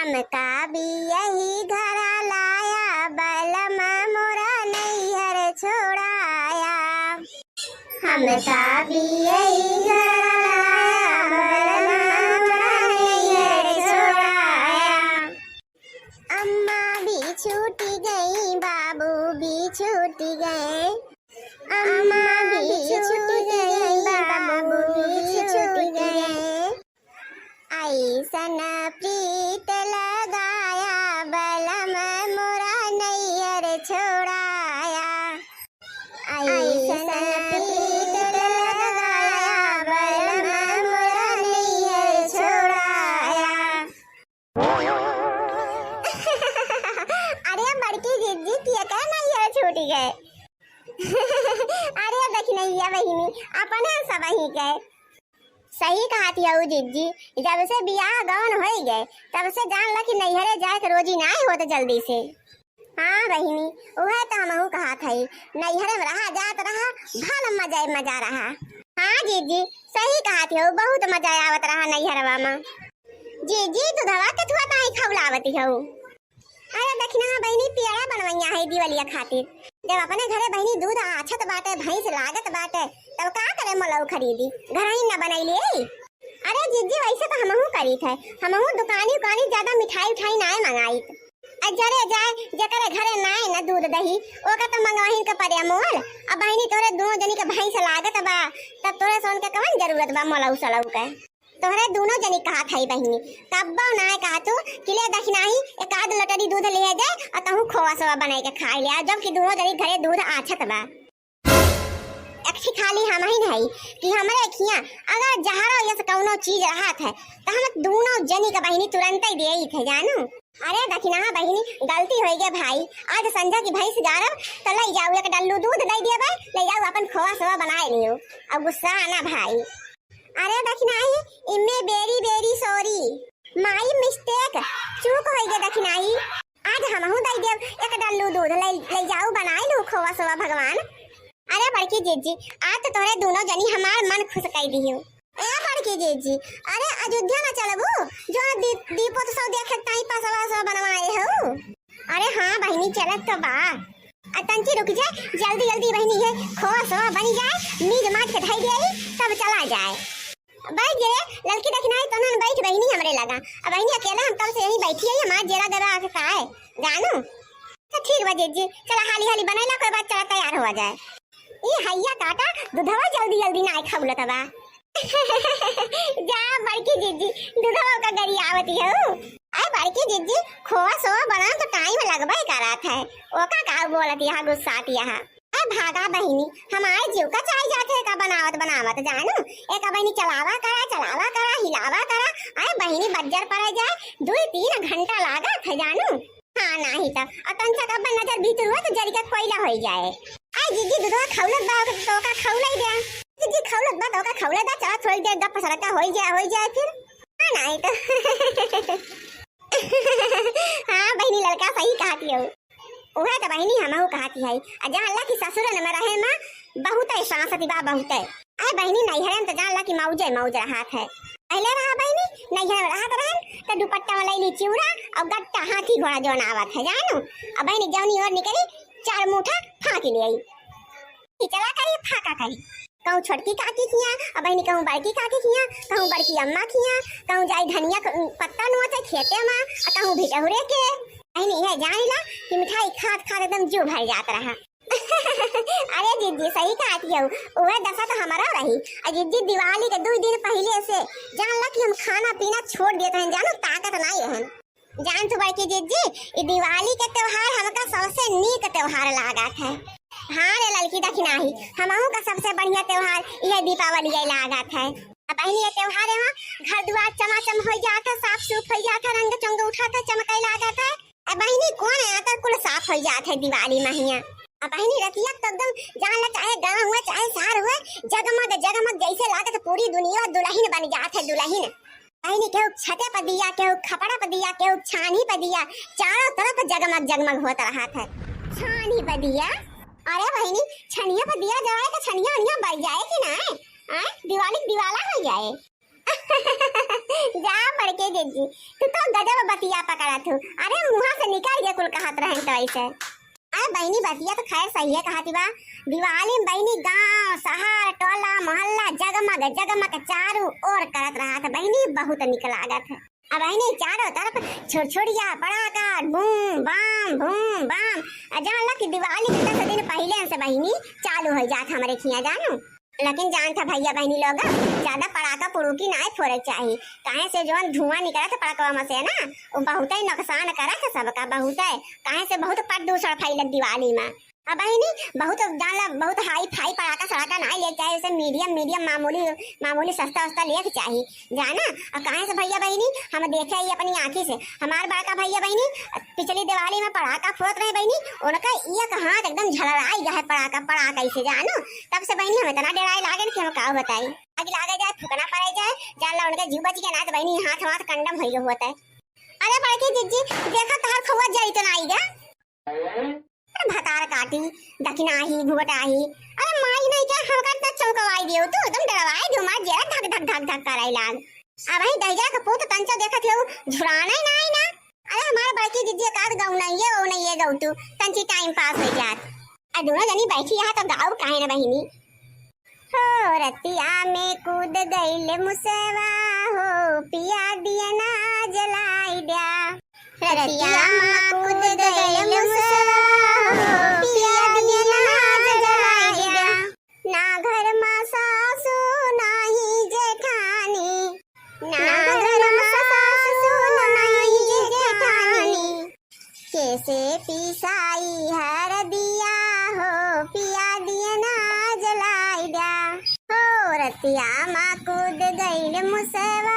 हमका भी यही घरा लाया, बलम मोरा नैहर छोड़ाया। हमका भी यही घरा लाया, बलम मोरा नैहर छोड़ाया। अम्मा भी छूट गई, बाबू भी छूट गए, अम्मा भी छूट गई, बाबू भी छूट गए। ऐसन प्रीत लगाया, बलम मोरा नैहर छोड़ाया। ऐसन प्रीत लगाया, बलम मोरा नैहर छोड़ाया। अरे बड़की जिद्दी किया कर नैहर छूट गए। अरे देखी नैया बहिनी अपन सब ही गए। सही कहा थी जिज्जी, जब से बियाह गौन हो गए तब से जान ला कि नैहरे जाए के रोजी ना होते जल्दी से। हाँ बहिनी वह तो हमहू कहा था, नैहरे में रहा जात रहा भल मजा रहा। हाँ जीजी सही कहा थी, बहुत मजा आवत रहा नैहरवा में। जीजी दूधवा के थुआ ताई खवलावती हो। अरे देखना बहिनी पेड़ा बनवैया है दिवालिया खातिर। जब अपने घरे बहिनी दूध आछत बाटे, भैंस लागत बाटे, तब का करे मलऊ खरीदी, घर ही न बनैली। अरे जीजी वैसे तो हमहू करी थे, हमहू दुकानी ज्यादा मिठाई उठाई ना मंगाई। जरे जाए जकरे घरे नाय न दूध दही ओका तो मंगवाही के पड़े मोल। अब बहिनी तोरे दोनों जनी के भैंस लागत बा, तब तोरे सोन के कवन जरूरत बा मलऊ सलऊ के। तोहरे दोनों जनी कहा था बहिनी, तब ना कहा तू किले दखनाही एक आध लटरी दूध ले जाए और तहू खोआ सोआ बनाई के खा लिया, जबकि दोनों जनी घरे दूध आछत बा। एक खाली हम ही नहीं कि हमारे खिया अगर जहरा या से कौनो चीज रहा था तो हम दोनों जनी का बहिनी तुरंत ही दे थे जानू। अरे दखना बहिनी गलती हो गई भाई, आज संध्या की भैंस गारब तो ले जाऊ एक डल्लू दूध दे दिया भाई, ले जाऊ अपन खोआ सोआ बनाए लियो। अब गुस्सा आना भाई। अरे दखनाई इमे बेरी सॉरी, माई मिस्टेक चूक हो गई दखनाई। आज हमहू दे देव एक डल्लू दूध ले जाऊ बनाए लू खोआ सोआ भगवान। अरे बड़की जीजी आज तो तोरे दोनों जनी हमार मन खुश कर दियो। ए बड़की जीजी अरे अयोध्या ना चलबू जो दीपोत्सव देखे ताई पसवा सवा बनवाए हो। अरे हाँ बहिनी चलत तो बा, तंची रुक जाए जल्दी बहिनी है खोआ सोआ बन जाए, नीज माट के धई दे तब चला जाए। बैठ जे लड़की देखना है तो ना बैठ बहिनी हमरे लगा। अब बहिनी अकेला हम कल से यही बैठी है, हमार जेरा गरा आके खाए जानू। तो ठीक बा जीजी चला हाली बनाइला कोई बात चला तैयार हो जाए। ये हैया काटा दूधवा जल्दी ना खाउला तबा। जा बड़की जीजी दूधवा का गरी आवती हो। अरे बड़की जीजी खोआ सोआ बना तो टाइम लगबे करत है, ओका का बोलत यहां गुस्साती यहां। अरे भागा बहिनी हमारे जीव का चाय जाते का बनावत जानू। एक बहिनी चलावा करा हिलावा करा। अरे बहिनी बज्जर पड़ जाए 2-3 घंटा लागत है जानू। हाँ नहीं तो अतन से कब नजर भीतर हुआ तो जरी का कोयला हो जाए। आई जीजी दूधवा खौलत बा तो का खौलाई दे जीजी, खौलत बा तो का खौला दा, चला थोड़ी देर गप सरका हो जाए फिर। हाँ नहीं तो हाँ बहिनी लड़का सही कहती हो। ओहे तो बहिनी हमहू कहती है जहाँ अल्लाह की ससुर में रहे माँ बहुत है सांसती बा बहुत है। अरे बहिनी नैहरे में तो जान ला कि मौज रहा है। पहले रहा बहिनी नैहरे में रहा तो दुपट्टा वाला ली चिउरा और गट्टा हाथी घोड़ा जो आवत है जानू। अब बहिनी जौनी और निकली 4 मुठा फाँक ले आई, चला करी फाका करी, कहूँ छोटकी काकी खिया और बहिनी कहूँ बड़की काकी खिया, कहूँ बड़की अम्मा खिया, कहूँ जाई धनिया पत्ता नुआते खेते में और कहूँ भिटहुरे के। बहिनी यह जान ला कि मिठाई खात एकदम जो भर जात रहा। अरे जीजी सही कहती हो, वह दशा तो हमारा रही। जीजी दिवाली के 2 दिन पहले से जान ला कि हम खाना पीना छोड़ देते हैं जानू, ताकत नहीं है जान। तो बड़की जीजी ये दिवाली के त्योहार हमका सबसे नीक त्योहार लागत है। हाँ रे लड़की दखना ही हमहू का सबसे बढ़िया त्योहार यह दीपावली लागत है। अब ये त्योहार है घर द्वार चमाचम हो जाता, साफ सूफ हो जाता, रंग चंग उठाता चमकाई लागत है। अब बहिनी कौन है आता कुल साफ हो जाता है दिवाली महिया। अब बहिनी रतिया तो एकदम जान ला चाहे गाँव हुआ चाहे शहर हुआ जगमग जैसे लागत पूरी दुनिया दुल्हन बन जात है। दुल्हन बहिनी केहू छते पर दिया, केहू खपड़ा पर दिया, केहू छानी पर दिया, चारों तरफ जगमग होता रहा था। छानी पर दिया अरे बहिनी छनिया पर दिया जलाए तो छनिया बढ़ जाए कि ना दिवाली दिवाला हो जाए। जा पड़के जीजी, तू तो गजब बतिया पकड़ा तू। अरे मुंह से निकाल गया कुल कहत रहे तो ऐसे। अरे बहनी बतिया तो खैर सही है कहती बा। दिवाली में बहनी गांव शहर टोला मोहल्ला जगमग जगमग चारों ओर करत रहा था बहनी, बहुत निक लागत है। अब बहनी चारों तरफ छोड़छोड़िया पड़ाका बूम बाम। जान ला कि दिवाली के 10 दिन पहले से बहनी चालू हो जात हमारे खिया जानू। लेकिन जान था भैया बहनी लोग ज्यादा पड़ाका पुड़ुकी ना फोड़े चाहिए, काहे से जो धुआं निकला था पड़ाका में से ना वो बहुत ही नुकसान करा था सबका, बहुत है काहे से बहुत प्रदूषण फैलत दिवाली में। अब बहनी बहुत जानला बहुत हाई फाई पड़ाका सड़ाका ना ले चाहिए, उसे मीडियम मामूली सस्ता ले चाहिए जाना। और काहे से भैया बहनी हम देखे ही अपनी आंखी से, हमार बड़का भैया बहनी पिछली दिवाली में पड़ाका फोड़त रहे बहनी, उनका एक हाथ एकदम झलराई गया है पड़ाका से जानो। तब से बहनी हम इतना डराए लागे कि हम का बताई, आगे लागे जाए फुकना पड़े जाए जानला उनका जीव बच गया ना तो बहनी हाथ कंडम हो गया होता है। अरे बड़की जीजी देखा तहार खौआ जाई तो ना आई गा भतार काटी दखिनाही घुबटाही। अरे माई नहीं क्या हमका इतना चौंकवाई दियो तू, एकदम डरवाई दियो मार जरा धक धक कराई लाग। अब ही दहिया का पुत तंचा देखत हो झुराना ही ना आई ना। अरे हमारे बड़की जीजी काद गाऊ नहीं है वो नहीं है गाऊ तू तंची टाइम पास हो जात। आ दोनों जनी बैठी यहाँ तो गाऊ काहे ना बहिनी। हो रतिया में कूद गईले मुसवा हो पिया दिया ना जलाई दिया। रतिया में कूद गईले मुसवा पिया दिया ना जलाई दिया। ना घर में सासू नाही जेठानी, ना घर में सासू नाही जेठानी। कैसे पिसाई हर दिया हो पिया दिया ना जलाई दिया। हो रतिया मा कूद गईल मुसवा